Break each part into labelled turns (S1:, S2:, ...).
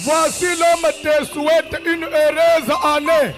S1: Voici l'homme te souhaite une heureuse année.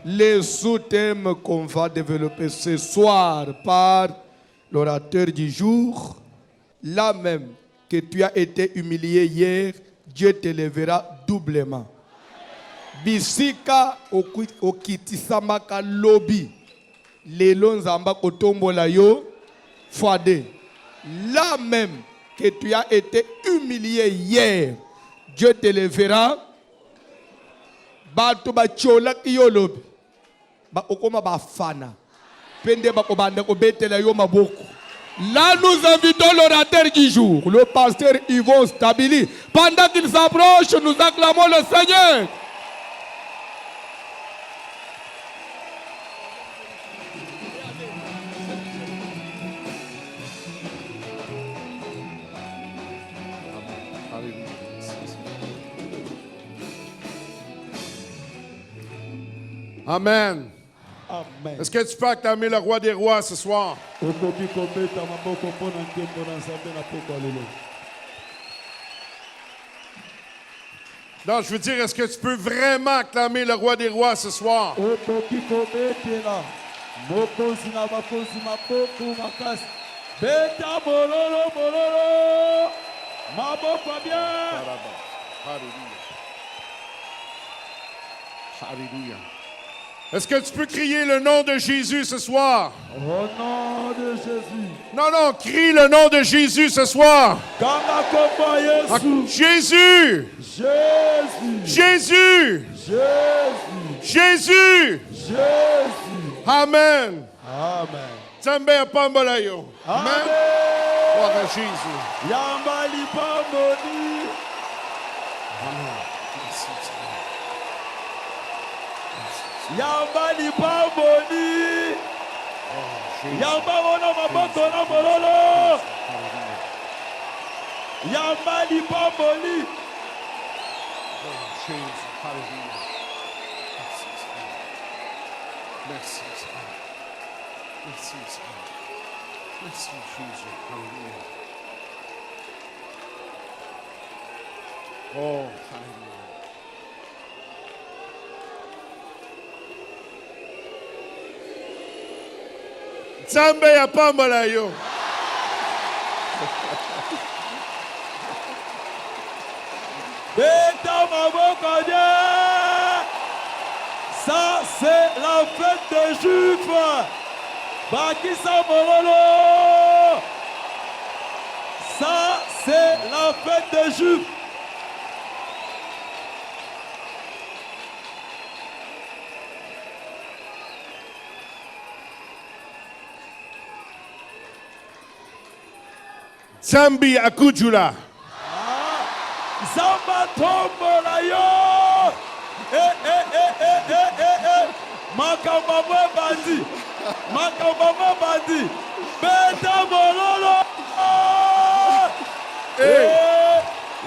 S1: Les sous-thèmes qu'on va développer ce soir par l'orateur du jour, là même que tu as été humilié hier, Dieu te lèvera doublement. Bisika okitisamaka lobi, lelo nzamba kotombola yo fade. Là même que tu as été humilié hier, Dieu te lèvera. Bato ba chola kiyolobi. Ba okoma ba fana. Pende ba kobanda ko betela yo maboko. Là nous invitons l'orateur du jour, le pasteur Yvon Stabili. Pendant qu'il s'approche, nous acclamons le Seigneur.
S2: Amen.
S3: Amen.
S2: Est-ce que tu peux acclamer le roi des rois ce soir? Non, je veux dire, est-ce que tu peux vraiment acclamer le roi des rois ce soir? Alléluia. Est-ce que tu peux crier le nom de Jésus ce soir?
S3: Au nom de Jésus.
S2: Non, non, crie le nom de Jésus ce soir. Jésus.
S3: Jésus.
S2: Jésus.
S3: Jésus.
S2: Jésus.
S3: Jésus.
S2: Amen.
S3: Amen.
S2: Tsambe pambolayo.
S3: Amen.
S2: Gloire à Jésus.
S3: Yambali pamboli.
S2: Amen.
S3: Yambali pamboli. Yamba wana maboko na mololo. Yambali pamboli.
S2: Jésus. Hallelujah. Merci, Seigneur. Merci, Seigneur. Merci, Jésus. Hallelujah. Oh, hallelujah. Nzambe ya pambola yo.
S3: Beta maboko Dieu. Ça c'est la fête des Juifs. Bakisa mololo. Ça c'est la fête des Juifs.
S2: Zambi akujula.
S3: Zamba tombola yo. Makamba mwe bandi. Makamba mwe bandi. Beta mololo.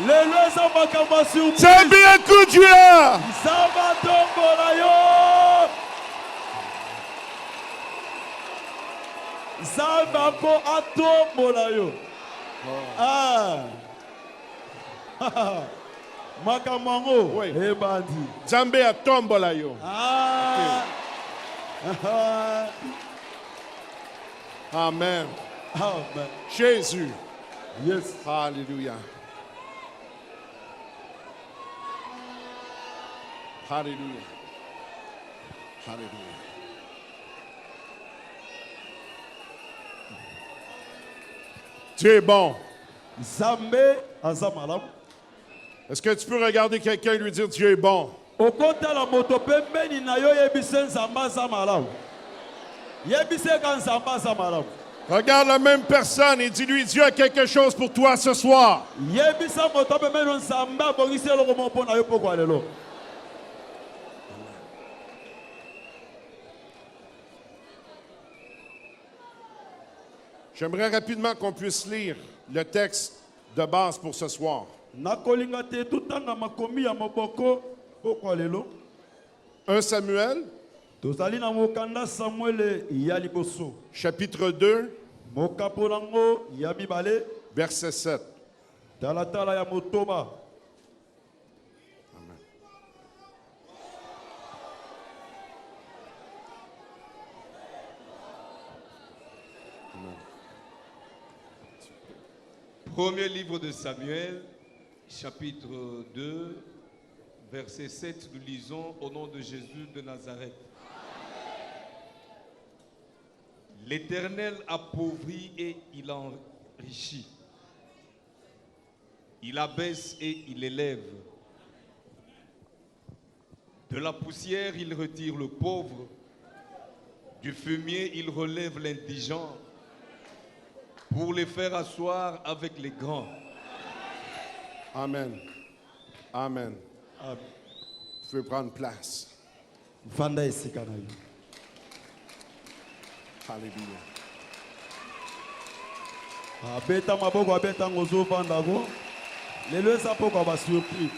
S3: Lelo eza makamba surprise.
S2: Zambi akujula.
S3: Zamba tombola yo. Zamba ko atombola yo. Ah. Makamango.
S2: Oui.
S3: Eh bandi.
S2: Zambe atombola yo.
S3: Ah.
S2: Amen.
S3: Amen.
S2: Jésus.
S3: Yes.
S2: Alléluia. Alléluia. Alléluia. Tu es bon.
S3: Zambe azamalam.
S2: Est-ce que tu peux regarder quelqu'un et lui dire Dieu est bon?
S3: Okota la moto pembeni na yo yebise nzamba azamalam. Yebise kan nzamba azamalam.
S2: Regarde la même personne et dis-lui Dieu a quelque chose pour toi ce soir.
S3: Yebisa moto pembeni nzamba bongisi eloko mpo na yo poko lelo.
S2: J'aimerais rapidement qu'on puisse lire le texte de base pour ce soir.
S3: Nakolinga te tutanga makomi ya moboko poko lelo.
S2: 1 Samuel,
S3: Tozali na mokanda Samuel ya liboso.
S2: chapitre 2,
S3: Mokapolango ya mibale.
S2: verset 7.
S3: Talatala ya motoba.
S4: Premier livre de Samuel, chapitre 2, verset 7, nous lisons au nom de Jésus de Nazareth. L'Éternel appauvrit et il enrichit. Il abaisse et il élève. De la poussière, il retire le pauvre. Du fumier, il relève l'indigent pour les faire asseoir avec les grands.
S2: Amen. Amen. Vous pouvez prendre place.
S3: Vanda esika na yo.
S2: Alléluia.
S3: Abeta maboko abeta ngozo vanda go. Lelo eza poko ba surpris.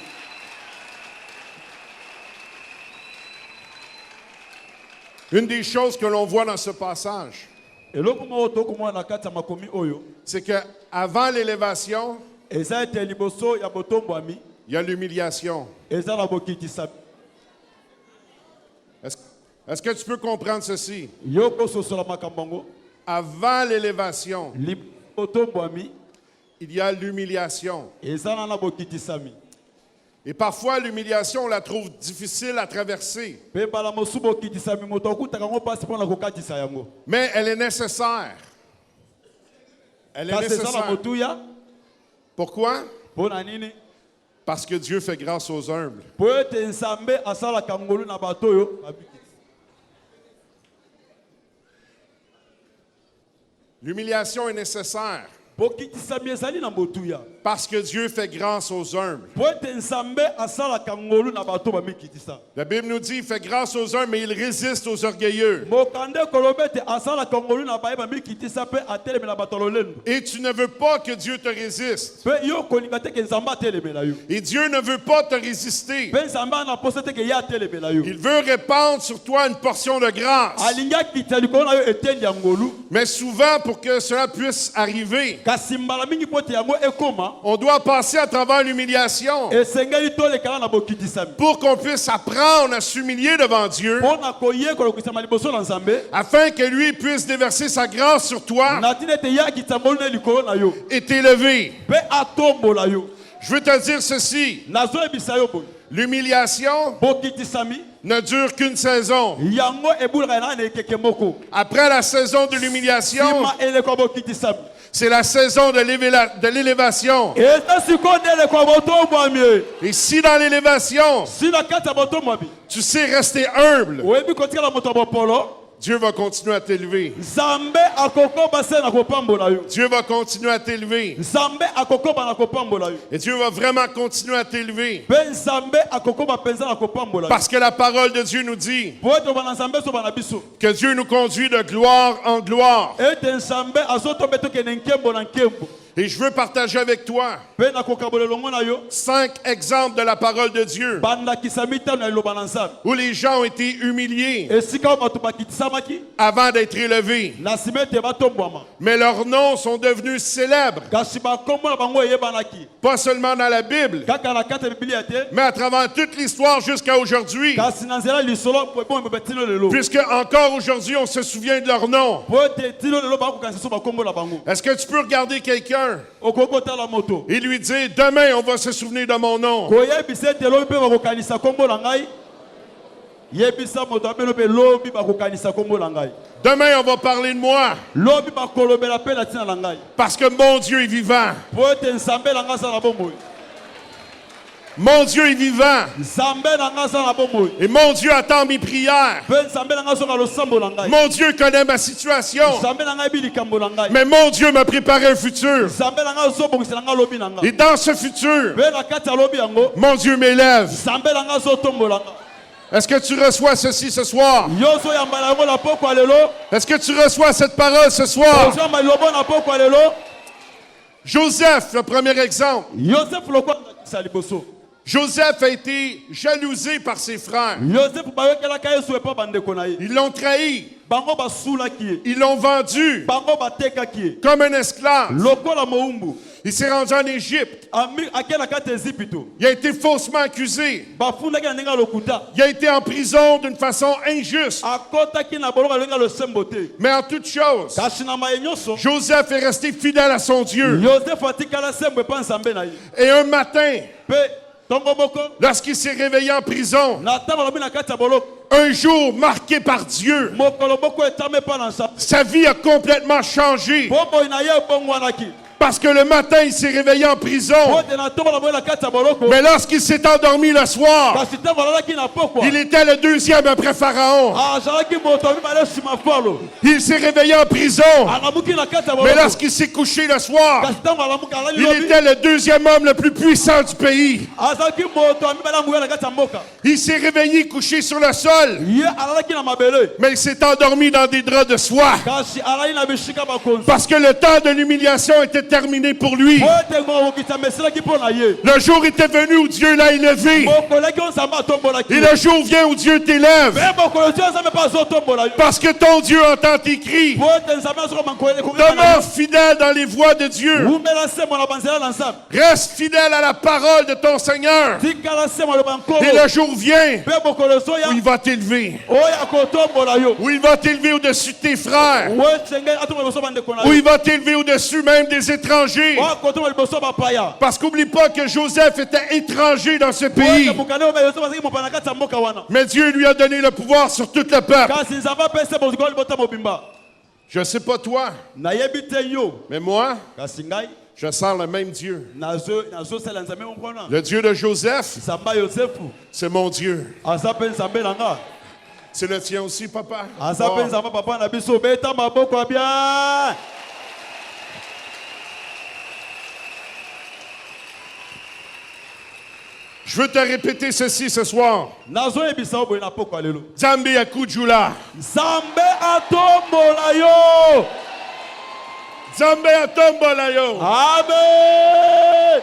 S2: Une des choses que l'on voit dans ce passage,
S3: Eloko mo tokomona na kati ya makomi oyo.
S2: c'est qu'avant l'élévation,
S3: Eza ete liboso ya botombwami.
S2: il y a l'humiliation.
S3: Eza na bokitisa.
S2: Est-ce que tu peux comprendre ceci?
S3: Yoko sosola makambongo.
S2: Avant l'élévation,
S3: Botombwami.
S2: il y a l'humiliation.
S3: Eza na bokitisami.
S2: Et parfois, l'humiliation, on la trouve difficile à traverser.
S3: Pe bala mosu bokitisami moto okutaka ngo pasi pona kokatisa yango.
S2: Mais elle est nécessaire. Elle est
S3: Kasi eza na
S2: nécessaire.
S3: motuya.
S2: Pourquoi?
S3: Pona nini?
S2: Parce que Dieu fait grâce aux humbles.
S3: Po ete nzambe asala kangolu na bato oyo.
S2: L'humiliation est nécessaire
S3: Bokitisami ezali na motuya.
S2: parce que Dieu fait grâce aux humbles.
S3: Po ete nzambe asala kangolu na bato bamikitisa.
S2: La Bible nous dit, il fait grâce aux humbles, mais il résiste aux orgueilleux.
S3: Mokande kolobete asala kangolu na baye bamikitisa pe ateleme na bato lolendo.
S2: Et tu ne veux pas que Dieu te résiste.
S3: Pe yo kolinga te ke nzambe ateleme na yo.
S2: Et Dieu ne veut pas te résister.
S3: Pe nzambe na posa te ke ya ateleme na yo.
S2: Il veut répandre sur toi une portion de grâce.
S3: Alinga kitali kona yo etendi ya ngolu.
S2: Mais souvent, pour que cela puisse arriver,
S3: Kasi mbala mingi pote yango ekoma.
S2: on doit passer à travers l'humiliation
S3: Esengeli tolekala na bokitisami.
S2: pour qu'on puisse apprendre à s'humilier devant Dieu,
S3: Pona koyekola kokisama liboso na nzambe.
S2: afin que lui puisse déverser sa grâce sur toi
S3: Na tine te ya kitangolu na likolo na yo.
S2: et t'élever.
S3: Pe atombola yo.
S2: Je veux te dire ceci,
S3: Nazo ebisa yo boy.
S2: l'humiliation
S3: Bokitisami.
S2: ne dure qu'une saison.
S3: Yango ebulaka na ekeke moko.
S2: Après la saison de l'humiliation,
S3: Sima eleko bokitisami.
S2: c'est la saison de l'élévation.
S3: Eza sikoyo eleko botombwami.
S2: Et si dans l'élévation,
S3: Sina kati ya botombwami.
S2: tu sais rester humble,
S3: Oyebi kotikala moto ya bopolo.
S2: Dieu va continuer à t'élever.
S3: Nzambe akokoba se na kopambola yo.
S2: Dieu va continuer à t'élever.
S3: Nzambe akokoba na kopambola yo.
S2: Et Dieu va vraiment continuer à t'élever.
S3: Pe nzambe akokoba penza na kopambola yo.
S2: Parce que la parole de Dieu nous dit
S3: Po ete bana nzambe so bana biso.
S2: que Dieu nous conduit de gloire en gloire.
S3: Ete nzambe azotombe tokende nkembo na nkembo.
S2: Et je veux partager avec toi
S3: Pe na kokabola longo na yo.
S2: 5 exemples de la parole de Dieu
S3: Bandakisa mitano na eloba na nzambe.
S2: où les gens ont été humiliés
S3: Esika bato bakitisamaki.
S2: avant d'être élevés.
S3: Na nsima ete batombwama.
S2: Mais leurs noms sont devenus célèbres,
S3: Kasi bakombo na bango eyebanaki.
S2: pas seulement dans la Bible,
S3: Kaka na kati ya Biblia te.
S2: mais à travers toute l'histoire jusqu'à aujourd'hui.
S3: Kasi na nzela lisolo po ebongo betino lelo.
S2: Puisque encore aujourd'hui, on se souvient de leur nom.
S3: Po ete tino lelo bakokanisa so bakombo na bango.
S2: Est-ce que tu peux regarder quelqu'un
S3: Okokota la moto.
S2: et lui dire, demain, on va se souvenir de mon nom?
S3: Koyebisa ete lobi mpe bakokanisa kombo na ngai. Yebisa moto abelo mpe lobi bakokanisa kombo na ngai.
S2: Demain, on va parler de moi.
S3: Lobi bakolobela mpe na ntina na ngai.
S2: Parce que mon Dieu est vivant.
S3: Po ete nzambe na ngai aza na bomoi.
S2: Mon Dieu est vivant.
S3: Nzambe na ngai aza na bomoi.
S2: Et mon Dieu attend mes prières.
S3: Mpe nzambe na ngai azonga losambo na ngai.
S2: Mon Dieu connaît ma situation.
S3: Nzambe na ngai ebi likambo na ngai.
S2: Mais mon Dieu m'a préparé un futur.
S3: Nzambe na ngai azobongisa na ngai lobi na ngai.
S2: Et dans ce futur,
S3: Mpe na kati ya lobi yango.
S2: mon Dieu m'élève.
S3: Nzambe na ngai azotombola ngai.
S2: Est-ce que tu reçois ceci ce soir?
S3: Yo ozoyamba na yango na poko ya lelo.
S2: Est-ce que tu reçois cette parole ce soir?
S3: Ozoyamba lilobo na poko ya lelo.
S2: Joseph, le premier exemple.
S3: Yosef lokwa ndakisa liboso.
S2: Joseph a été jalousé par ses frères.
S3: Yosef bayokelaka Yesu epa bandeko na ye.
S2: Ils l'ont trahi.
S3: Bango basulaki ye.
S2: Ils l'ont vendu
S3: Bango batekaki ye.
S2: comme un esclave.
S3: Lokola moumbu.
S2: Il s'est rendu en Égypte. Il a été faussement accusé. Il a été en prison d'une façon injuste. Mais en toute chose, Joseph est resté fidèle à son Dieu. Et un matin, lorsqu'il s'est réveillé en prison, un jour marqué par Dieu, sa vie a complètement changé. Parce que le matin, il s'est réveillé en prison. Mais lorsqu'il s'est endormi le soir, il était le deuxième après Pharaon. Il s'est réveillé en prison. Mais lorsqu'il s'est couché le soir, il était le deuxième homme le plus puissant du pays. Il s'est réveillé couché sur le sol. Mais il s'est endormi dans des draps de soie. Parce que le temps de l'humiliation était terminé pour lui. Le jour était venu où Dieu l'a élevé. Et le jour vient où Dieu t'élève. Parce que ton Dieu entend tes cris. Demeure fidèle dans les voies de Dieu. Reste fidèle à la parole de ton Seigneur. Et le jour vient où il va t'élever. Où il va t'élever au-dessus de tes frères. Où il va t'élever au-dessus même des étrangers. Parce qu'oublie pas que Joseph était étranger dans ce pays. Mais Dieu lui a donné le pouvoir sur tout le peuple. Je ne sais pas toi, mais moi, je sens le même Dieu. Le Dieu de Joseph, c'est mon Dieu. C'est le tien aussi, papa. Oh. Je veux te répéter ceci ce soir. Zambe Akujula.
S3: Zambe atombola yo.
S2: Zambe atombola yo.
S3: Amen.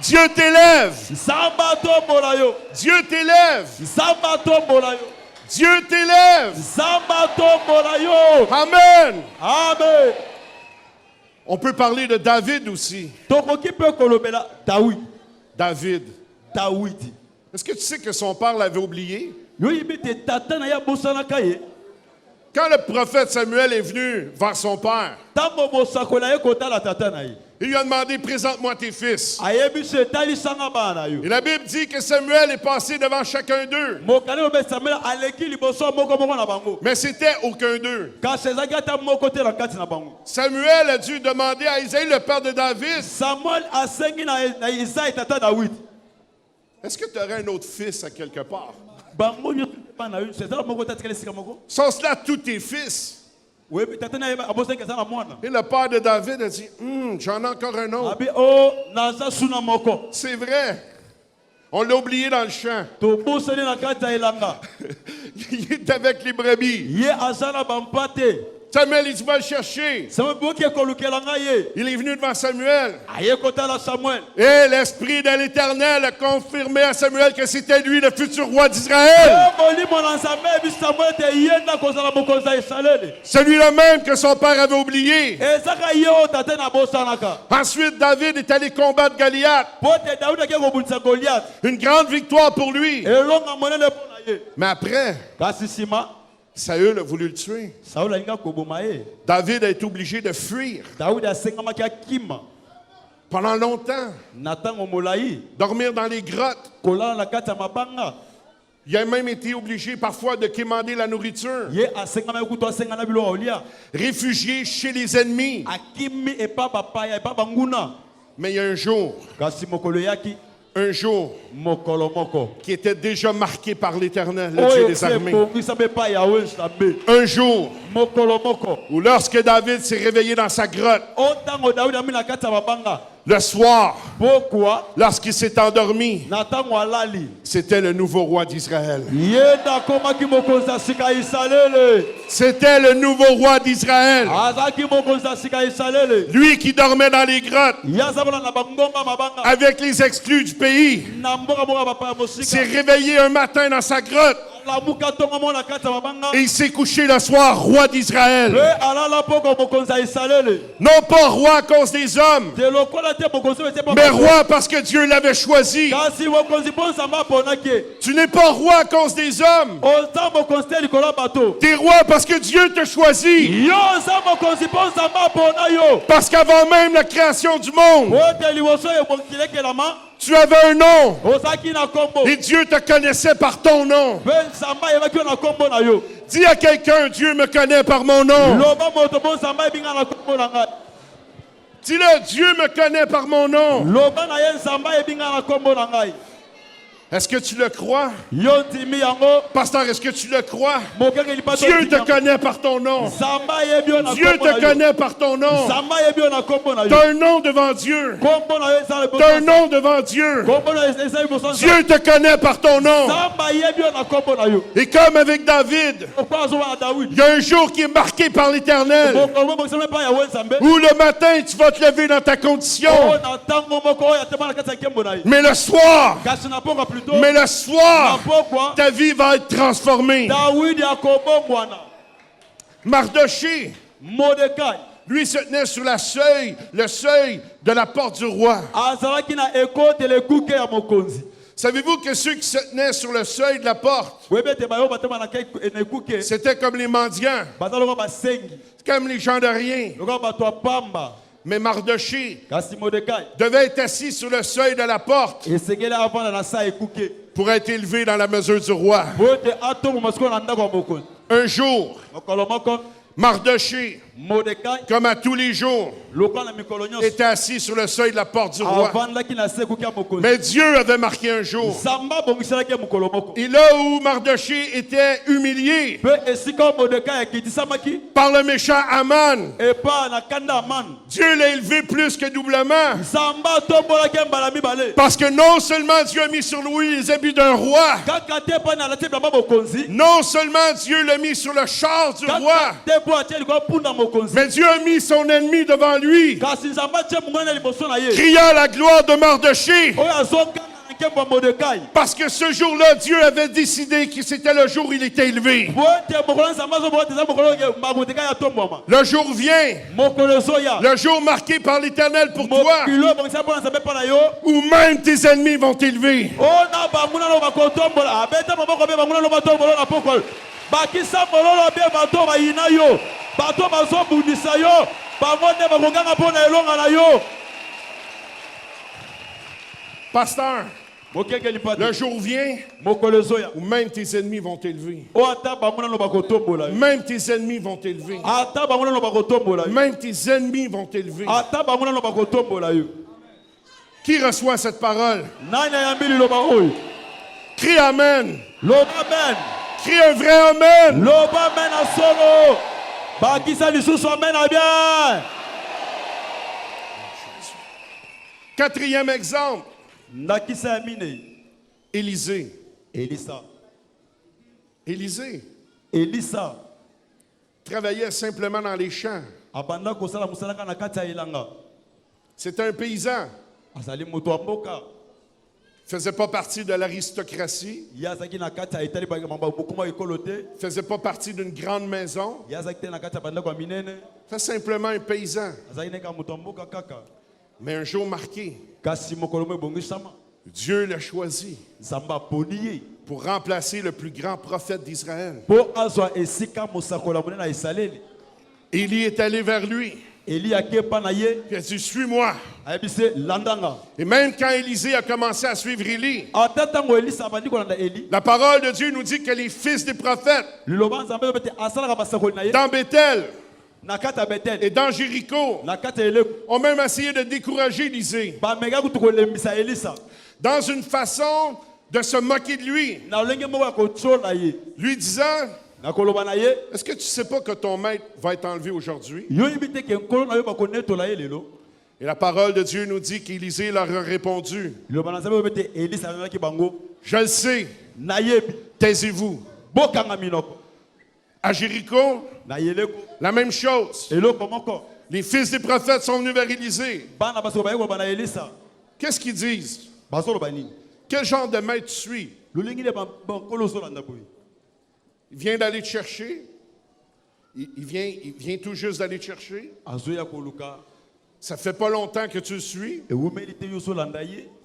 S2: Dieu t'élève.
S3: Zamba atombola yo.
S2: Dieu t'élève.
S3: Zamba atombola yo.
S2: Dieu t'élève.
S3: Zamba atombola yo.
S2: Amen.
S3: Amen.
S2: On peut parler de David aussi. David. Est-ce que tu sais que son père l'avait oublié? Quand le prophète Samuel est venu vers son père, il lui a demandé, présente-moi tes fils. Et la Bible dit que Samuel est passé devant chacun d'eux. Mais c'était aucun d'eux. Samuel a dû demander à Isaïe, le père de David, est-ce que tu aurais un autre fils à quelque part? Sont-ce là tous tes fils? Et le père de David a dit, j'en ai encore un autre. C'est vrai. On l'a oublié dans le champ. Il est avec les brebis. Samuel, il va le chercher. Il est venu devant Samuel. Et l'Esprit de l'Éternel a confirmé à Samuel que c'était lui le futur roi d'Israël. Celui-là même que son père avait oublié. Ensuite, David est allé combattre Goliath. Une grande victoire pour lui. Mais après, Saül a voulu le tuer. David a été obligé de fuir pendant longtemps. Dormir dans les grottes. Il a même été obligé parfois de quémander la nourriture. Réfugié chez les ennemis. Mais il y a un jour qui était déjà marqué par l'Éternel, le Dieu des armées. Un jour où lorsque David s'est réveillé dans sa grotte, le soir, lorsqu'il s'est endormi, c'était le nouveau roi d'Israël. C'était le nouveau roi d'Israël. Lui qui dormait dans les grottes avec les exclus du pays s'est réveillé un matin dans sa grotte Et il s'est couché le soir, roi d'Israël. Non pas roi à cause des hommes, mais roi parce que Dieu l'avait choisi. Tu n'es pas roi à cause des hommes. Tu es roi parce que Dieu te choisit. Parce qu'avant même la création du monde, tu avais un nom. Et Dieu te connaissait par ton nom. Dis à quelqu'un, Dieu me connaît par mon nom. Dis-le, Dieu me connaît par mon nom. Est-ce que tu le crois? Pasteur, est-ce que tu le crois? Dieu te connaît par ton nom. Dieu te connaît par ton nom. Tu as un nom devant Dieu. Tu as un nom devant Dieu. Dieu te connaît par ton nom. Et comme avec David, il y a un jour qui est marqué par l'Éternel, où le matin tu vas te lever dans ta condition, mais le soir, ta vie va être transformée. Mardoché, lui se tenait sur le seuil de la porte du roi. Savez-vous que ceux qui se tenaient sur le seuil de la porte, c'était comme les mendiants, comme les gens de rien. Mais Mardoché devait être assis sur le seuil de la porte pour être élevé dans la mesure du roi. Un jour, Mardoché, comme à tous les jours, était assis sur le seuil de la porte du roi. Mais Dieu avait marqué un jour. Et là où Mardoché était humilié par le méchant Aman, Dieu l'a élevé plus que doublement. Parce que non seulement Dieu a mis sur lui les habits d'un roi, non seulement Dieu l'a mis sur le char du roi, mais Dieu a mis son ennemi devant lui, criant la gloire de Mardoché. Parce que ce jour-là, Dieu avait décidé que c'était le jour où il était élevé. Le jour vient, le jour marqué par l'Éternel pour toi, où même tes ennemis vont t'élever. Pasteur, le jour vient où même tes ennemis vont t'élever. Même tes ennemis vont t'élever. Même tes ennemis vont t'élever. Qui reçoit cette parole? Crie Amen. Crie un vrai Amen. Quatrième exemple. Élisée. Élisa travaillait simplement dans les champs. C'était un paysan. Il ne faisait pas partie de l'aristocratie. Il ne faisait pas partie d'une grande maison. C'était simplement un paysan. Mais un jour marqué, Dieu l'a choisi pour remplacer le plus grand prophète d'Israël. Élie est allé vers lui. Il a dit, suis-moi. Et même quand Élisée a commencé à suivre Élie, la parole de Dieu nous dit que les fils des prophètes, dans Bethel et dans Jéricho, ont même essayé de décourager Élisée, dans une façon de se moquer de lui, lui disant, est-ce que tu ne sais pas que ton maître va être enlevé aujourd'hui? Et la parole de Dieu nous dit qu'Élisée leur a répondu, je le sais, taisez-vous. À Jéricho, la même chose. Les fils des prophètes sont venus vers Élisée. Qu'est-ce qu'ils disent? Quel genre de maître tu suis? Il vient d'aller te chercher. Il vient tout juste d'aller te chercher. Ça fait pas longtemps que tu le suis.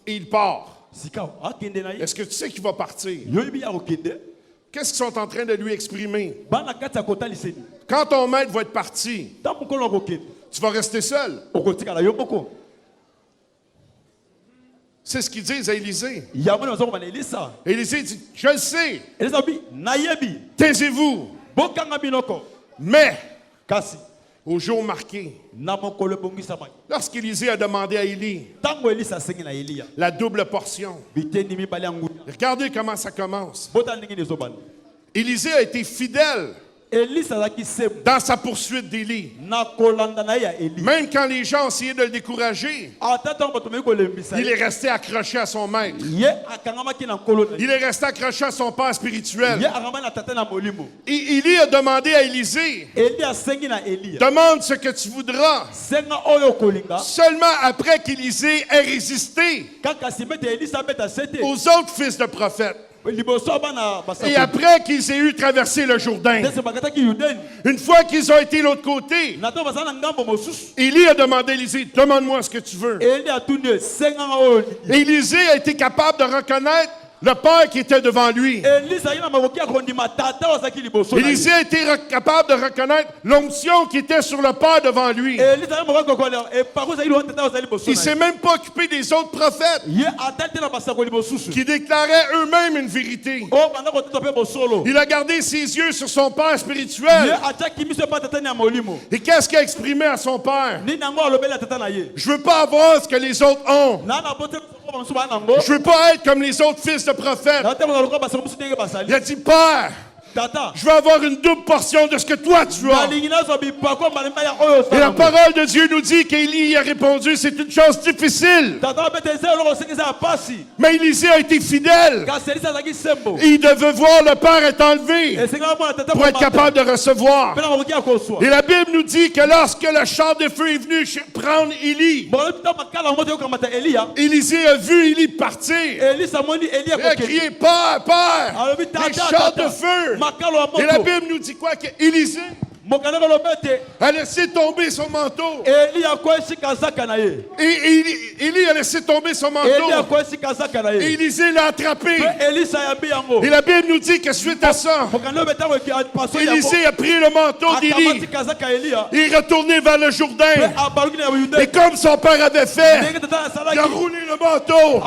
S2: Et il part. Est-ce que tu sais qu'il va partir? Qu'est-ce qu'ils sont en train de lui exprimer? Quand ton maître va être parti, tu vas rester seul. C'est ce qu'ils disent à Élisée. Élisée dit, je le sais. Taisez-vous. Mais, au jour marqué, lorsqu'Élisée a demandé à Élie la double portion, regardez comment ça commence. Élisée a été fidèle dans sa poursuite d'Élie. Même quand les gens essayaient de le décourager, il est resté accroché à son maître. Il est resté accroché à son père spirituel. Et Élie a demandé à Élisée, demande ce que tu voudras. Seulement après qu'Élisée ait résisté aux autres fils de prophètes. Et après qu'ils aient eu traversé le Jourdain, une fois qu'ils ont été de l'autre côté, Élie a demandé à Élisée, demande-moi ce que tu veux. Et Élisée a été capable de reconnaître le père qui était devant lui. Élisée a été capable de reconnaître l'onction qui était sur le père devant lui. Il ne s'est même pas occupé des autres prophètes qui déclaraient eux-mêmes une vérité. Il a gardé ses yeux sur son père spirituel. Et qu'est-ce qu'il a exprimé à son père? Je ne veux pas avoir ce que les autres ont. Je ne veux pas être comme les autres fils de prophètes. Il a dit, Père, je veux avoir une double portion de ce que toi tu as. Et la parole de Dieu nous dit qu'Élie a répondu, c'est une chose difficile. Mais Élisée a été fidèle. Et il devait voir le Père être enlevé pour être capable de recevoir. Et la Bible nous dit que lorsque le char de feu est venu prendre Élie, Élisée a vu Élie partir. Il a crié, Père, Père, les chars de feu. Et la Bible nous dit quoi? Qu'Élisée a laissé tomber son manteau. Et Élie a laissé tomber son manteau. Et Élisée l'a attrapé. Et la Bible nous dit que suite à ça, Élisée a pris le manteau d'Élie. Il est retourné vers le Jourdain. Et comme son père avait fait, il a roulé le manteau.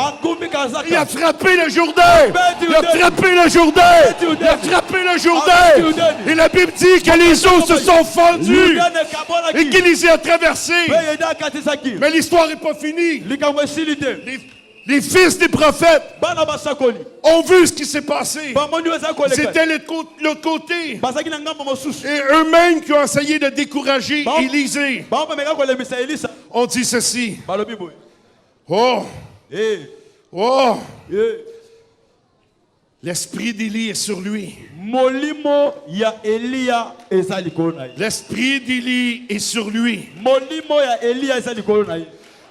S2: Il a frappé le Jourdain. Il a frappé le Jourdain. Il a frappé le Jourdain. Et la Bible dit que les eaux se sont fendus et qu'Élisée a traversé. Mais l'histoire n'est pas finie. Les fils des prophètes ont vu ce qui s'est passé. C'était l'autre côté. Et eux-mêmes qui ont essayé de décourager Élisée ont dit ceci. Oh! Oh! L'esprit d'Élie est sur lui. L'esprit d'Élie est sur lui.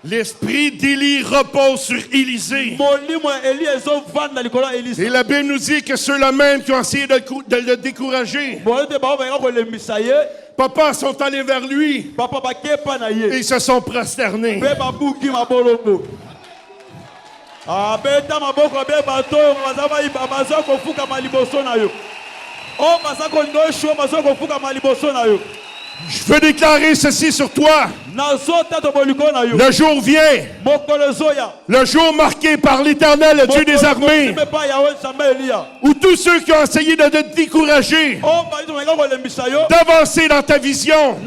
S2: L'esprit d'Élie repose sur Élisée. Et la Bible nous dit que ceux-là même qui ont essayé de le décourager, papa sont allés vers lui et ils se sont prosternés. Je veux déclarer ceci sur toi. Le jour vient. Le jour marqué par l'Éternel, le Dieu des armées, où tous ceux qui ont essayé de te décourager, d'avancer dans ta vision,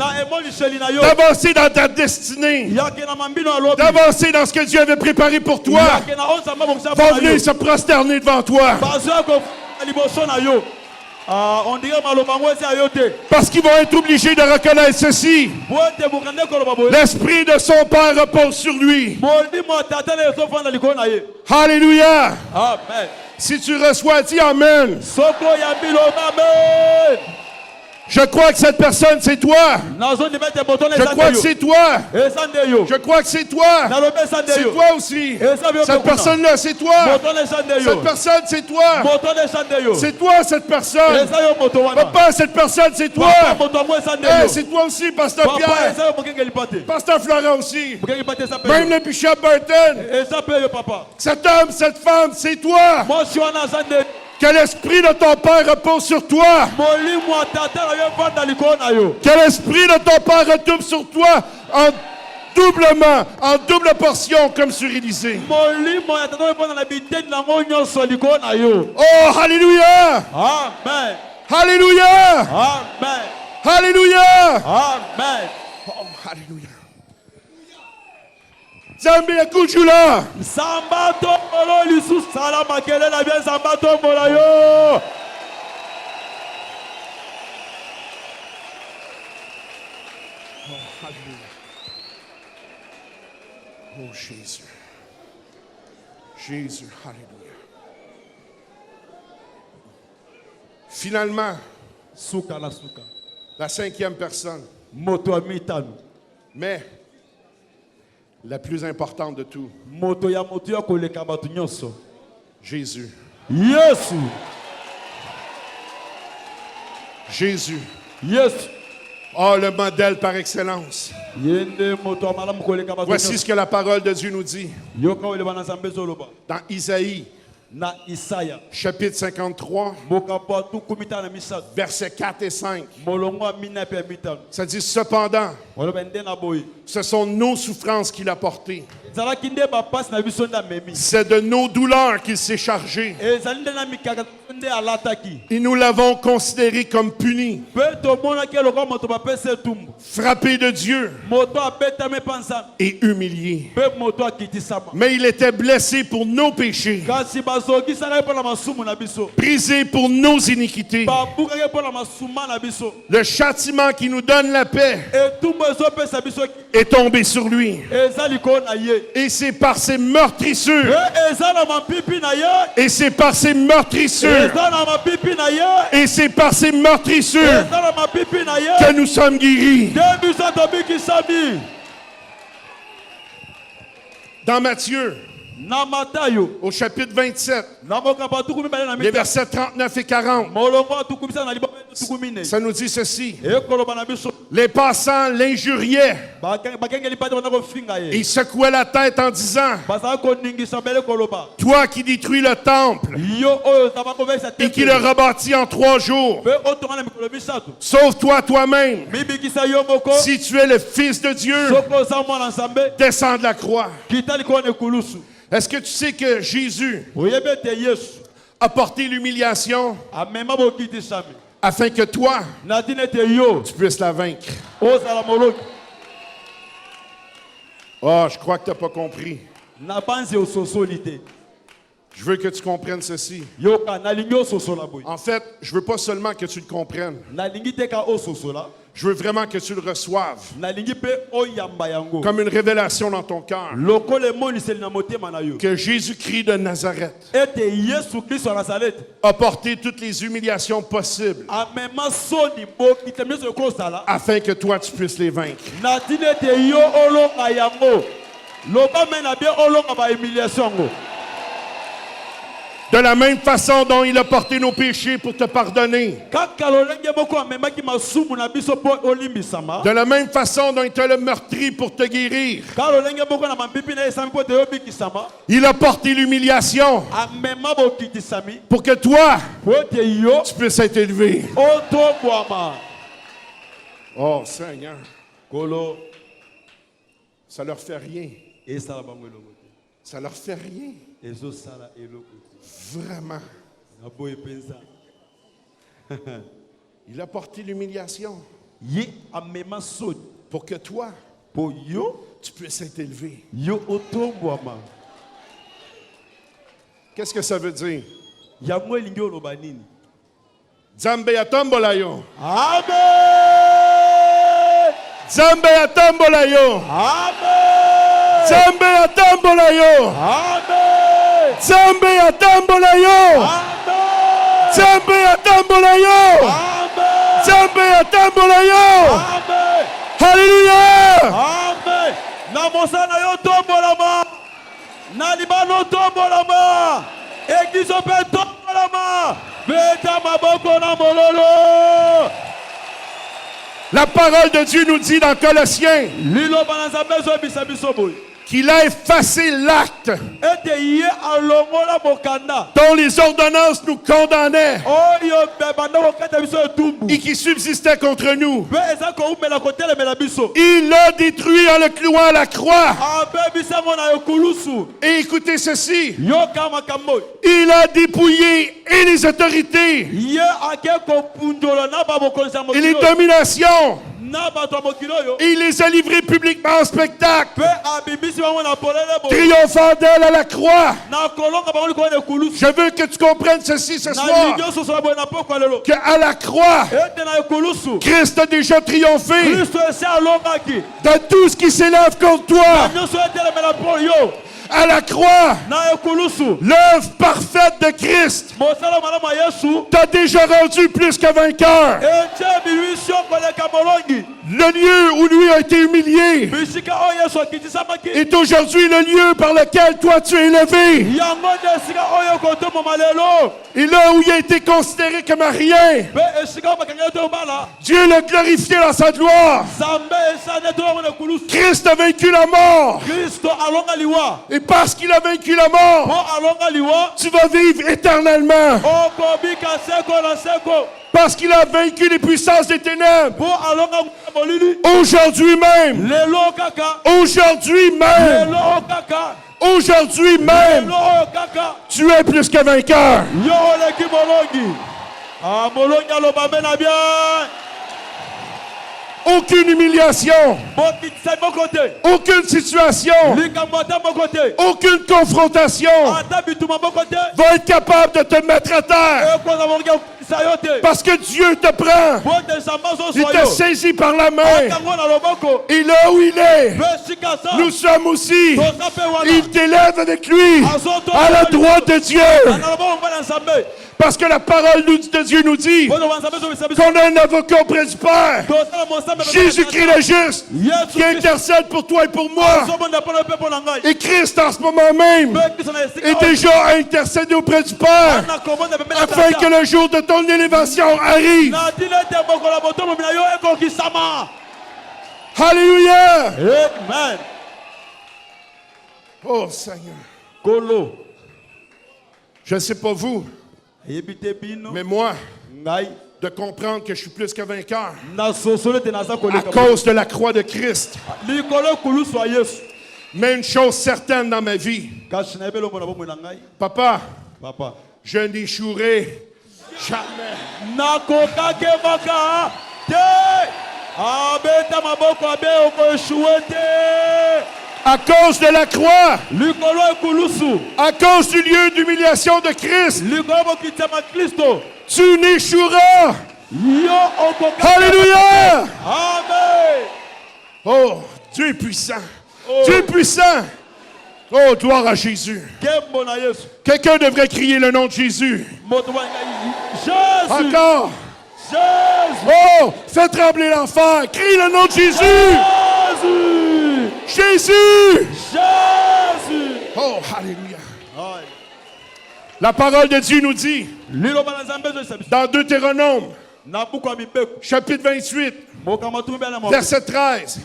S2: d'avancer dans ta destinée, d'avancer dans ce que Dieu avait préparé pour toi, vont venir se prosterner devant toi. Parce qu'ils vont être obligés de reconnaître ceci. L'esprit de son père repose sur lui. Alléluia. Si tu reçois, dis Amen. Je crois que cette personne, c'est toi. Je crois que c'est toi. Je crois que c'est toi. C'est toi aussi. Cette personne-là, c'est toi. Cette personne, c'est toi. C'est toi, cette personne. Papa, cette personne, c'est toi. C'est toi aussi, Pasteur Pierre. Pasteur Florent aussi. Même le Bishop Burton. Cet homme, cette femme, c'est toi. Que l'esprit de ton Père repose sur toi. Que l'esprit de ton Père retombe sur toi en doublement, en double portion comme sur Élisée. Oh, alléluia.
S3: Amen.
S2: Alléluia.
S3: Amen.
S2: Alléluia.
S3: Amen.
S2: Oh, alléluia. Zambi akujula.
S3: Sambato molo lisu sala makele la bien sambato mola yo.
S2: Oh, alléluia. Oh, Jésus. Jésus, alléluia. Finalement,
S3: Souka la souka.
S2: la cinquième personne.
S3: Moto amitanu.
S2: Mais la plus importante de tout,
S3: Moto ya koleka batu nyonso.
S2: Jésus.
S3: Yesu.
S2: Jésus.
S3: Yesu.
S2: Oh, le modèle par excellence.
S3: Yende moto amala koleka batu.
S2: Voici ce que la parole de Dieu nous dit.
S3: Yoka ole bana zambe zoloba.
S2: Dans Isaïe,
S3: Na Isaya.
S2: chapitre 53,
S3: Mokapo kumita na misatu.
S2: versets 4 et 5.
S3: Molongo amina pe mitanu.
S2: Ça dit, cependant,
S3: Ole bende na boy.
S2: ce sont nos souffrances qu'il a portées.
S3: Zala kinde ba passe na biso nda memi.
S2: C'est de nos douleurs qu'il s'est chargé.
S3: E zalinde na mikaka nde alataki.
S2: Et nous l'avons considéré comme puni,
S3: Pe to mona ke lokwa moto ba pese tumbu.
S2: frappé de Dieu
S3: Moto abeta me pansa.
S2: et humilié.
S3: Pe moto akitisama.
S2: Mais il était blessé pour nos péchés,
S3: Kasi bazoki sana pe na masumu na biso.
S2: brisé pour nos iniquités.
S3: Babuka ke pe na masuma na biso.
S2: Le châtiment qui nous donne la paix
S3: E tumbo zo pe sa biso.
S2: est tombé sur lui.
S3: E zali ko na ye.
S2: Et c'est par ses meurtrissures,
S3: E zala mapipi na ye.
S2: et c'est par ses
S3: E
S2: meurtrissures,
S3: zala mapipi na ye.
S2: et c'est par ses
S3: E
S2: meurtrissures
S3: zala mapipi na ye.
S2: que nous sommes guéris.
S3: De biso to biki sami.
S2: Dans Matthieu,
S3: Na Matayo.
S2: au chapitre 27,
S3: Na moka pa tukumi bale na
S2: les
S3: mita.
S2: versets 39 et 40,
S3: Molongo tukumisa na libobe tukumine.
S2: ça nous dit ceci.
S3: E koloba na biso.
S2: Les passants l'injuriaient.
S3: Bakengeli pate bana ko finga ye.
S2: Ils secouaient la tête en disant,
S3: Basa ko ningisa bele koloba.
S2: toi qui détruis le temple
S3: Yo oyo tabako vesa
S2: et qui le rebâtis en 3 jours,
S3: Pe otonga na mikolo misatu.
S2: sauve-toi toi-même.
S3: Mibikisa yo moko.
S2: Si tu es le Fils de Dieu,
S3: Soko za mwana nsambe.
S2: descends de la croix.
S3: Kitali ko ne kulusu.
S2: Est-ce que tu sais que Jésus
S3: Oyebe te Yesu.
S2: a porté l'humiliation
S3: Amema bo kiti sami.
S2: afin que toi,
S3: Nadine te yo.
S2: tu puisses la vaincre?
S3: Ozala moloki.
S2: Oh, je crois que tu n'as pas compris.
S3: Na banze ososolite.
S2: Je veux que tu comprennes ceci.
S3: Yoka nalingi ososola boy.
S2: En fait, je veux pas seulement que tu le comprennes.
S3: Nalingi te ka ososola.
S2: Je veux vraiment que tu le reçoives
S3: Nalingi pe oyamba yango.
S2: comme une révélation dans ton cœur.
S3: Lokole moniseli na motema na yo.
S2: Que Jésus-Christ de Nazareth
S3: Ete Yesu Kristo wa Nazareth.
S2: a porté toutes les humiliations possibles
S3: Amema soni bo kitemyeso kosala.
S2: afin que toi, tu puisses les vaincre.
S3: Nadine te yo olonga yango. Loba mena bien olonga ba humiliation ngo.
S2: De la même façon dont il a porté nos péchés pour te pardonner.
S3: Kaka lolenge moko amemaki masumu na biso po olimbisama.
S2: De la même façon dont il t'a le meurtri pour te guérir.
S3: Kaka lolenge moko na mambipi na esami po te yobikisama.
S2: Il a porté l'humiliation
S3: Amema bo kitisami.
S2: pour que toi,
S3: Po te yo
S2: tu puisses être élevé.
S3: otobwama.
S2: Oh Seigneur,
S3: Kolo
S2: ça leur fait rien.
S3: esala bango eloko te.
S2: Ça leur fait rien.
S3: Ezosala eloko te.
S2: Vraiment.
S3: Na boye penza.
S2: Il a porté l'humiliation
S3: Ye amema soni.
S2: pour que toi,
S3: Po yo
S2: tu puisses être élevé.
S3: yo otobwama.
S2: Qu'est-ce que ça veut dire?
S3: Yango elingi oloba nini?
S2: Zambe ya tombola yo.
S3: Amen.
S2: Zambe ya tombola yo.
S3: Amen.
S2: Zambe ya tombola yo.
S3: Amen.
S2: Zambe ya tombola yo.
S3: Amen.
S2: Zambe ya tombola yo.
S3: Amen.
S2: Nzambe atambola yo.
S3: Amen.
S2: Alléluia.
S3: Amen. Na mosana yo tombolama. Na libano tombolama. Église pe tombolama. Beta maboko na mololo.
S2: La parole de Dieu nous dit dans Colossiens
S3: Lilo banza bezo bisabiso boy.
S2: qu'il a effacé l'acte
S3: Ete ye alongola mokanda.
S2: dont les ordonnances nous condamnaient
S3: Oyo bebanda okata biso etumbu.
S2: et qui subsistait contre nous.
S3: Be ezako umela kotele mela biso.
S2: Il l'a détruit en le clouant à la croix.
S3: Abe bisango na yokulusu.
S2: Et écoutez ceci,
S3: Yoka makambo.
S2: il a dépouillé et les autorités
S3: Ye ake kopundola na babokonza
S2: et les
S3: mokilo.
S2: dominations.
S3: Na bato mokilo yo.
S2: Et il les a livrés publiquement en spectacle,
S3: Pe abibisi bango na polele bo.
S2: triomphant d'elle à la croix.
S3: Na kolonga bango ko na kulusu.
S2: Je veux que tu comprennes ceci ce
S3: Na
S2: soir,
S3: ligyo so so bo na poko lelo.
S2: qu'à la croix,
S3: Ete na kulusu.
S2: Christ a déjà triomphé
S3: Kristo ese alongaki.
S2: de tout ce qui s'élève contre toi.
S3: Nyonso etele mela po yo.
S2: À la croix,
S3: Na kulusu.
S2: l'œuvre parfaite de Christ
S3: Mosala malama Yesu.
S2: t'a déjà rendu plus que vainqueur.
S3: Ete biluisho koleka molongi.
S2: Le lieu où lui a été humilié
S3: Bisika o Yesu akitisamaki.
S2: est aujourd'hui le lieu par lequel toi tu es élevé.
S3: Yango de sika oyo kotomo malelo.
S2: Et là où il a été considéré comme un rien,
S3: Pe esika bakanga to bala.
S2: Dieu l'a glorifié dans sa gloire.
S3: Zambe esa neto na kulusu.
S2: Christ a vaincu la mort.
S3: Kristo alonga liwa.
S2: Et parce qu'il a vaincu la mort,
S3: Mo alonga liwa.
S2: tu vas vivre éternellement.
S3: Okobika seko na seko.
S2: Parce qu'il a vaincu les puissances des ténèbres.
S3: Mo alonga molili.
S2: Aujourd'hui même,
S3: Lelo kaka.
S2: aujourd'hui même,
S3: Lelo kaka.
S2: aujourd'hui même,
S3: Lelo kaka.
S2: tu es plus que vainqueur.
S3: Yo oleki molongi. Ah molongi aloba mena bien.
S2: Aucune humiliation,
S3: Bokitsa mokote.
S2: aucune situation,
S3: Likamata mokote.
S2: aucune confrontation
S3: Ata bituma mokote.
S2: va être capable de te mettre à terre.
S3: Ekoza mongi sayote.
S2: Parce que Dieu te prend.
S3: Bote sambazo
S2: Il te
S3: soyo.
S2: saisit par la main.
S3: Atango na loboko.
S2: Et là où il est,
S3: Besika sa.
S2: nous sommes aussi.
S3: Toza pe wana.
S2: Il t'élève avec lui à la droite de Dieu.
S3: Na loboko ngwana nsambe.
S2: Parce que la parole de Dieu nous dit
S3: Bono wansambe zo bisabiso.
S2: qu'on a un avocat auprès du Père,
S3: Toza monsambe.
S2: Jésus-Christ le juste,
S3: Yesu
S2: qui intercède pour toi et pour moi.
S3: Somonda pono pe pona ngai.
S2: Et Christ en ce moment même
S3: Bekisa na esika.
S2: est déjà intercédé auprès du Père
S3: Na komonda pe mena.
S2: afin que le jour de ton élévation arrive.
S3: Na dilete bokola botomo mina yo ekokisama.
S2: Alléluia.
S3: Amen.
S2: Oh Seigneur,
S3: Kolo.
S2: je ne sais pas vous,
S3: Yebite bino.
S2: mais moi,
S3: Ngai.
S2: de comprendre que je suis plus que vainqueur
S3: Na sosole te nasa
S2: à
S3: koleka.
S2: cause de la croix de Christ.
S3: Likolo kulusu wa Yesu.
S2: Mais une chose certaine dans ma vie,
S3: Kasi na ebelo mona bomo na ngai.
S2: papa,
S3: Papa.
S2: je n'échouerai jamais.
S3: Nakokake maka te. Abeta maboko abe okoeshuwe te.
S2: À cause de la croix,
S3: Likolo ekulusu.
S2: à cause du lieu d'humiliation de Christ,
S3: Likolo bokitama Kristo.
S2: tu n'échoueras.
S3: Yo okokake.
S2: Alléluia.
S3: Amen.
S2: Oh, Dieu est puissant.
S3: Oh.
S2: Dieu est puissant. Oh, gloire à Jésus.
S3: Kembo na Yesu.
S2: Quelqu'un devrait crier le nom de Jésus.
S3: Moto wa ngai. Jésus.
S2: Encore.
S3: Jésus.
S2: Oh, fais trembler l'enfer. Crie le nom de Jésus.
S3: Jésus.
S2: Jésus.
S3: Jésus.
S2: Oh, alléluia.
S3: Aïe.
S2: La parole de Dieu nous dit,
S3: Liloba na Nzambe zo isabiso.
S2: dans Deutéronome,
S3: Na buku ya mibeko.
S2: chapitre 28,
S3: Mokama tumbe na mo.
S2: verset 13.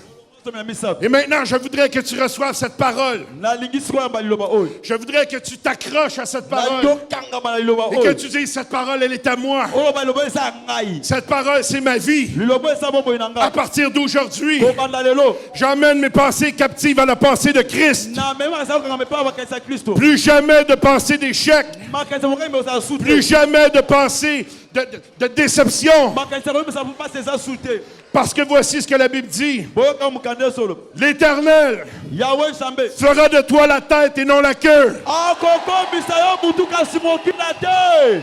S3: Ya misato.
S2: Et maintenant, je voudrais que tu reçoives cette parole.
S3: Na lingisi ko ya ba liloba oyo.
S2: Je voudrais que tu t'accroches à cette
S3: Na
S2: parole.
S3: dokanga ba liloba
S2: Et que
S3: oyo.
S2: tu dises, cette parole, elle est à moi.
S3: Oyo ba liloba esa ngai.
S2: Cette parole, c'est ma vie.
S3: Liloba esa bombo ina
S2: À
S3: ngai.
S2: partir d'aujourd'hui,
S3: Ko banda lelo.
S2: j'emmène mes pensées captives à la pensée de Christ.
S3: Na mema sa ko ngame pa ba kaisa Kristo.
S2: Plus jamais de pensée d'échec.
S3: Ma kaisa mo ngai me sa sute.
S2: Plus jamais de pensée de déception.
S3: Ma kaisa mo sa pas ses sute.
S2: Parce que voici ce que la Bible dit.
S3: Boyoka mukande solo.
S2: L'Éternel
S3: Yahweh Sambe.
S2: fera de toi la tête et non la queue.
S3: Akoko bisayo mutu kasi mokila te.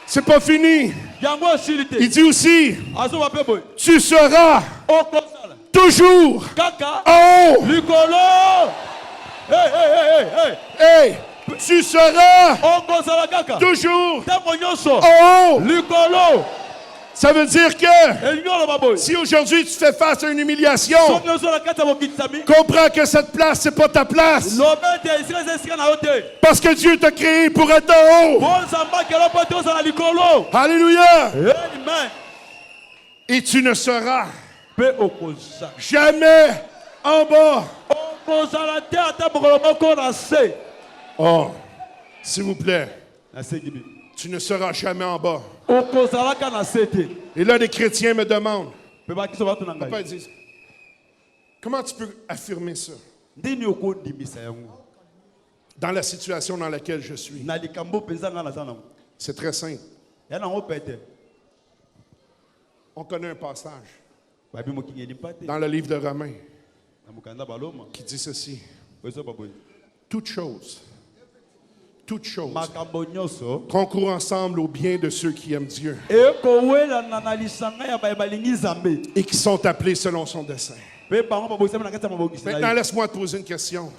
S2: C'est pas fini.
S3: Yango silite.
S2: Il dit aussi,
S3: Aso ba pe boy.
S2: tu seras
S3: Okosala.
S2: toujours
S3: Kaka.
S2: en haut.
S3: Likolo. Hey hey hey hey hey.
S2: Et tu seras
S3: Okosala kaka.
S2: toujours
S3: Tango nyonso.
S2: en haut.
S3: Likolo.
S2: Ça veut dire que si aujourd'hui tu fais face à une humiliation, comprends que cette place, c'est pas ta place. Parce que Dieu t'a créé pour être en haut. Alléluia. Et tu ne seras jamais en bas. Oh, s'il vous plaît. Tu ne seras jamais en bas. Et là, les chrétiens me demandent, papa, ils disent, comment tu peux affirmer ça dans la situation dans laquelle je suis? C'est très simple. On connaît un passage dans le livre de Romains qui dit ceci. Toute chose concourt ensemble au bien de ceux qui aiment Dieu et qui sont appelés selon son dessein. Maintenant, laisse-moi te poser une question.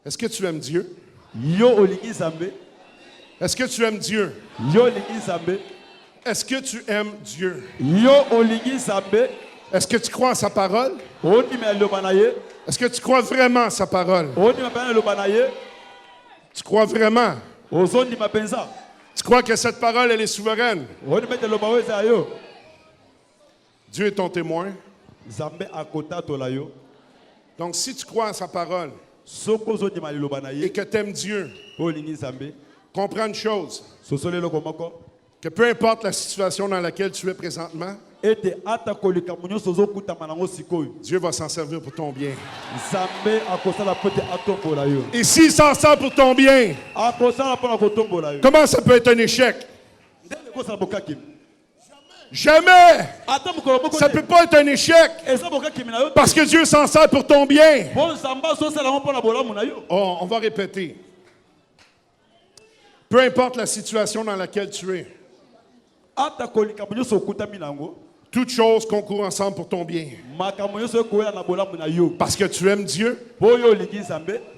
S2: Est-ce que tu aimes Dieu? Est-ce que tu aimes Dieu? Est-ce que tu aimes Dieu? Est-ce que tu crois en sa parole? Est-ce que tu crois vraiment en sa parole? Tu crois vraiment? Tu crois que cette parole, elle est souveraine? Dieu est ton témoin. Donc, si tu crois en sa parole et que tu aimes Dieu, comprends une chose, que peu importe la situation dans laquelle tu es présentement, Dieu va s'en servir pour ton bien. Et s'il s'en sert pour ton bien, comment ça peut être un échec? Jamais! Ça ne peut pas être un échec parce que Dieu s'en sert pour ton bien. Oh, on va répéter. Peu importe la situation dans laquelle tu es, toutes choses concourent ensemble pour ton bien. Parce que tu aimes Dieu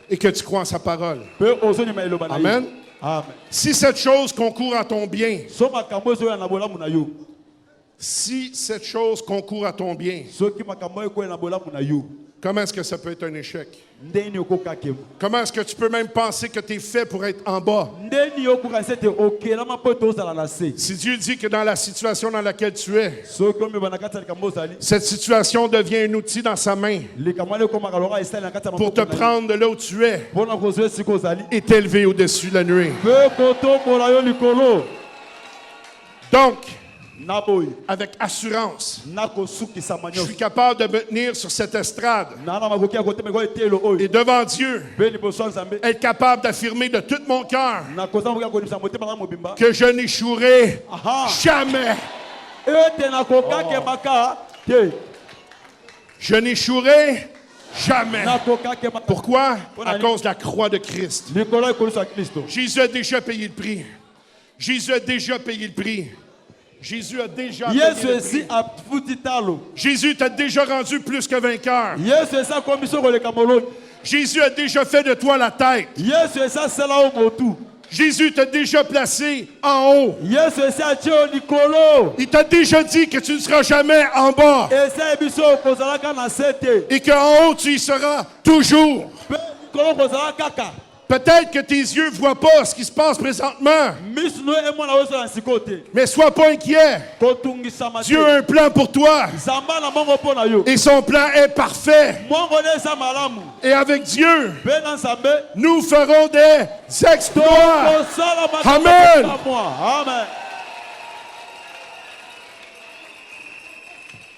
S2: et que tu crois en sa parole. Amen. Si cette chose concourt à ton bien, comment est-ce que ça peut être un échec? Comment est-ce que tu peux même penser que tu es fait pour être en bas? Si Dieu dit que dans la situation dans laquelle tu es, cette situation devient un outil dans sa main pour te prendre de là où tu es et t'élever au-dessus de la nuée. Donc, avec assurance, je suis capable de me tenir sur cette estrade et devant Dieu, être capable d'affirmer de tout mon cœur que je n'échouerai jamais. Je n'échouerai jamais. Pourquoi? À cause de la croix de Christ. Jésus a déjà payé le prix. Jésus a déjà payé le prix. Jésus a déjà payé le prix. Jésus t'a déjà rendu plus que vainqueur. Jésus a déjà fait de toi la tête. Jésus t'a déjà placé en haut. Il t'a déjà dit que tu ne seras jamais en bas. Et qu'en haut, tu y seras toujours. Peut-être que tes yeux ne voient pas ce qui se passe présentement. Mais sois pas inquiet. Dieu a un plan pour toi. Et son plan est parfait. Et avec Dieu, nous ferons des exploits. Amen.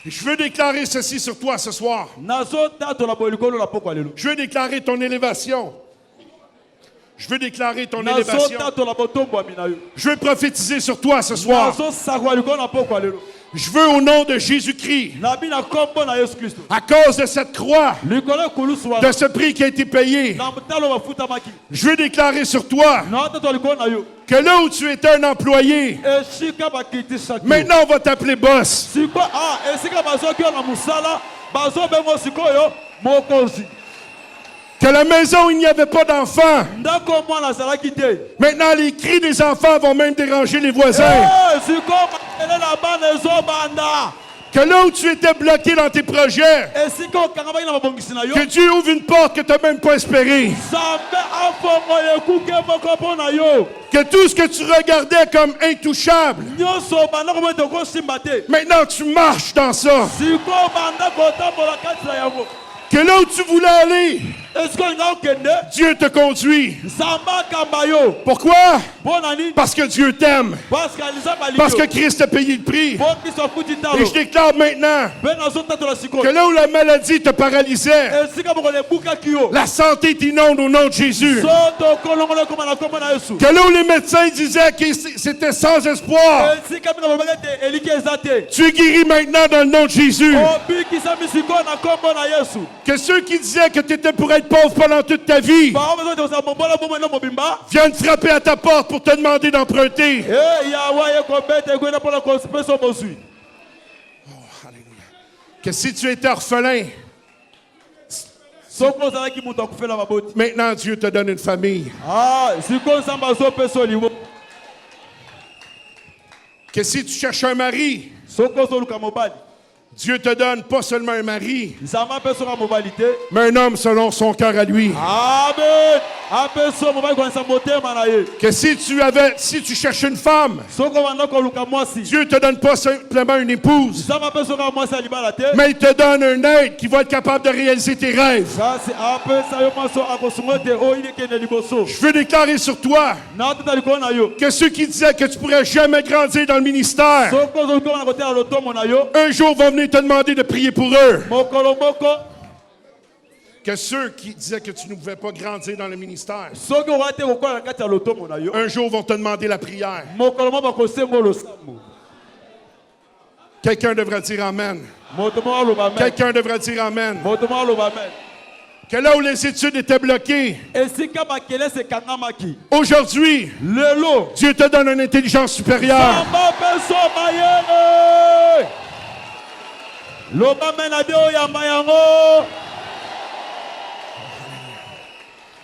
S2: Je veux déclarer ceci sur toi ce soir. Je veux déclarer ton élévation. Je veux déclarer ton élévation. Je veux prophétiser sur toi ce soir. Je veux au nom de Jésus-Christ, à cause de cette croix, de ce prix qui a été payé, je veux déclarer sur toi que là où tu étais un employé, maintenant on va t'appeler boss. Que la maison, il n'y avait pas d'enfants. Maintenant, les cris des enfants vont même déranger les voisins. Que là où tu étais bloqué dans tes projets, que Dieu ouvre une porte que tu n'as même pas espérée. Que tout ce que tu regardais comme intouchable, maintenant tu marches dans ça. Que là où tu voulais aller, Dieu te conduit. Pourquoi? Parce que Dieu t'aime. Parce que Christ a payé le prix. Et je déclare maintenant que là où la maladie te paralysait, la santé t'inonde au nom de Jésus. Que là où les médecins disaient que c'était sans espoir, tu es guéri maintenant dans le nom de Jésus. Que ceux qui disaient que tu étais pour être pauvre pendant toute ta vie viennent frapper à ta porte pour te demander d'emprunter. Que si tu étais orphelin, maintenant Dieu te donne une famille. Que si tu cherches un mari, Dieu te donne pas seulement un mari, mais un homme selon son cœur à lui.
S3: Amen.
S2: Que si tu cherches une femme, Dieu te donne pas simplement une épouse, mais il te donne un aide qui va être capable de réaliser tes rêves. Je veux déclarer sur toi que ceux qui disaient que tu pourrais jamais grandir dans le ministère, un jour vont venir te demander de prier pour eux. Que ceux qui disaient que tu ne pouvais pas grandir dans le ministère, un jour vont te demander la prière. Quelqu'un devrait dire Amen. Quelqu'un devrait dire Amen. Que là où les études étaient bloquées, aujourd'hui, Dieu te donne une intelligence supérieure.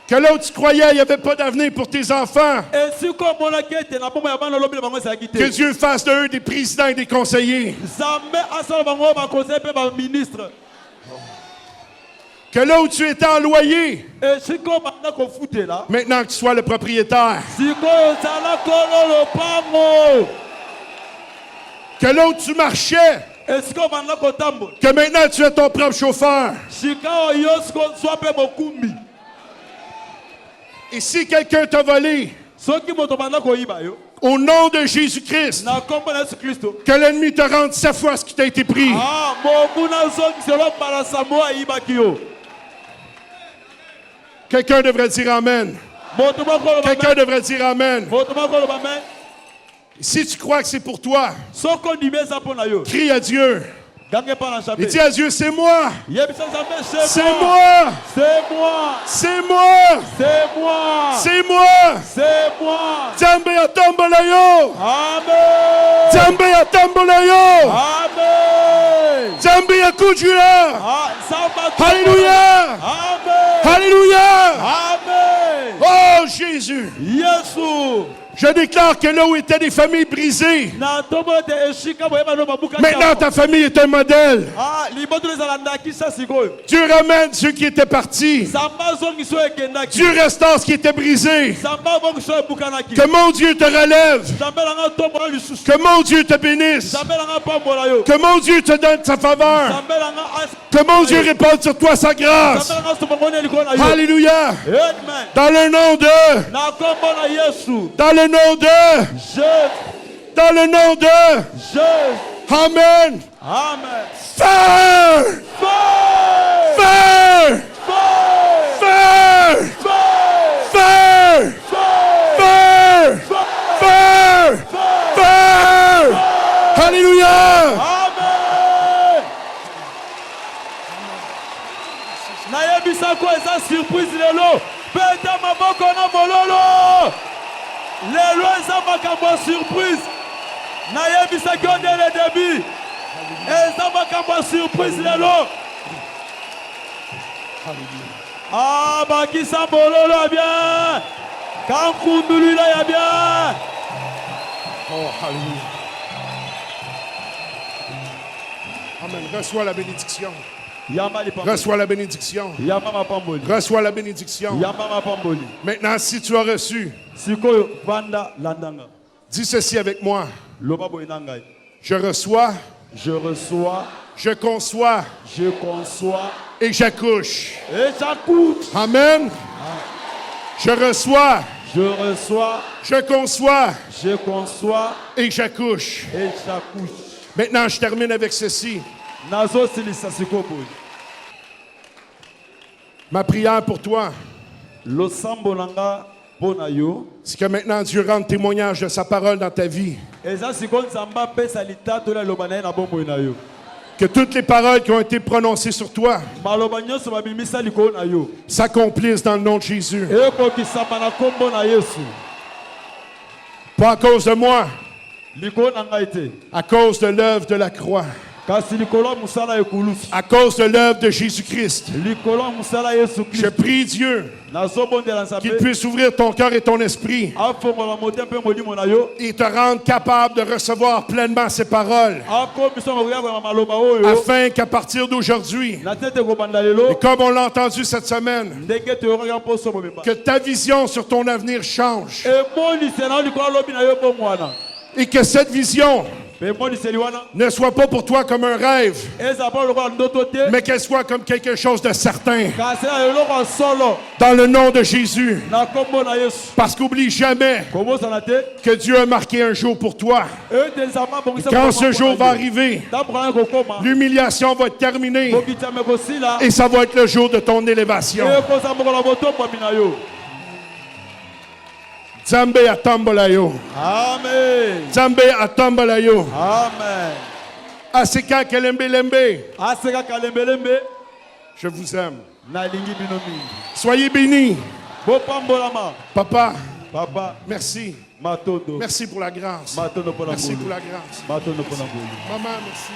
S2: Que là où tu croyais il n'y avait pas d'avenir pour tes enfants, que Dieu fasse de eux des présidents et des conseillers. Que là où tu étais en loyer, maintenant que tu sois le propriétaire. Que là où tu marchais, que maintenant tu es ton propre chauffeur. Et si quelqu'un t'a volé, au nom de Jésus-Christ, que l'ennemi te rende 7 fois ce qui t'a été pris. Quelqu'un devrait dire Amen. Quelqu'un devrait dire Amen. Si tu crois que c'est pour toi, crie à Dieu. Et dis à Dieu, c'est moi. C'est moi. C'est moi. C'est moi. C'est moi. C'est moi. Djambe atambolayo. Amen. Djambe atambolayo. Amen. Djambe yakujula. Alléluia. Amen. Alléluia. Amen. Oh Jésus. Yesu. Je déclare que là où étaient des familles brisées, maintenant ta famille est un modèle. Dieu ramène ceux qui étaient partis. Dieu restaure ce qui était brisé. Que mon Dieu te relève. Que mon Dieu te bénisse. Que mon Dieu te donne sa faveur. Que mon Dieu réponde sur toi sa grâce. Alléluia. Dans le nom de... Dans le nom de Jésus. Dans le nom de Jésus. Amen. Amen. Feu. Feu. Feu. Feu. Feu. Feu. Feu. Alléluia. Amen.
S3: Nayebisa ko eza surprise lelo. Peta maboko na mololo. Les lois sont makambo surprise. Nayebisa ko dès le début. Eza makambo surprise lelo. Ah, Bakisa Bololo a bien. Kankundulu là, y a bien.
S2: Oh, alléluia. Amen. Reçois la bénédiction. Reçois la bénédiction. Reçois la bénédiction. Maintenant, si tu as reçu, dis ceci avec moi. Je reçois.
S3: Je reçois.
S2: Je conçois.
S3: Je conçois.
S2: Et j'accouche.
S3: Et j'accouche.
S2: Amen. Je reçois.
S3: Je reçois.
S2: Je conçois.
S3: Je conçois.
S2: Et j'accouche.
S3: Et j'accouche.
S2: Maintenant, je termine avec ceci. Ma prière pour toi, c'est que maintenant Dieu rende témoignage de sa parole dans ta vie. Que toutes les paroles qui ont été prononcées sur toi s'accomplissent dans le nom de Jésus. Pas à cause de moi, à cause de l'œuvre de la croix. À cause de l'œuvre de Jésus-Christ. Je prie Dieu qu'il puisse ouvrir ton cœur et ton esprit et te rendre capable de recevoir pleinement ces paroles, afin qu'à partir d'aujourd'hui, et comme on l'a entendu cette semaine, que ta vision sur ton avenir change et que cette vision ne soit pas pour toi comme un rêve, mais qu'elle soit comme quelque chose de certain. Dans le nom de Jésus. Parce qu'oublie jamais que Dieu a marqué un jour pour toi. Et quand ce jour va arriver, l'humiliation va être terminée et ça va être le jour de ton élévation. Nzambe atambola yo.
S3: Amen.
S2: Nzambe atambola yo.
S3: Amen.
S2: Aseka kelembelembe.
S3: Aseka kalembelembe.
S2: Je vous aime.
S3: Nalingi binomi.
S2: Soyez bénis.
S3: Bopambolama.
S2: Papa.
S3: Papa.
S2: Merci.
S3: Matodo.
S2: Merci pour la grâce.
S3: Matodo pour la
S2: Merci pour la grâce.
S3: Matodo pour la
S2: Maman, merci.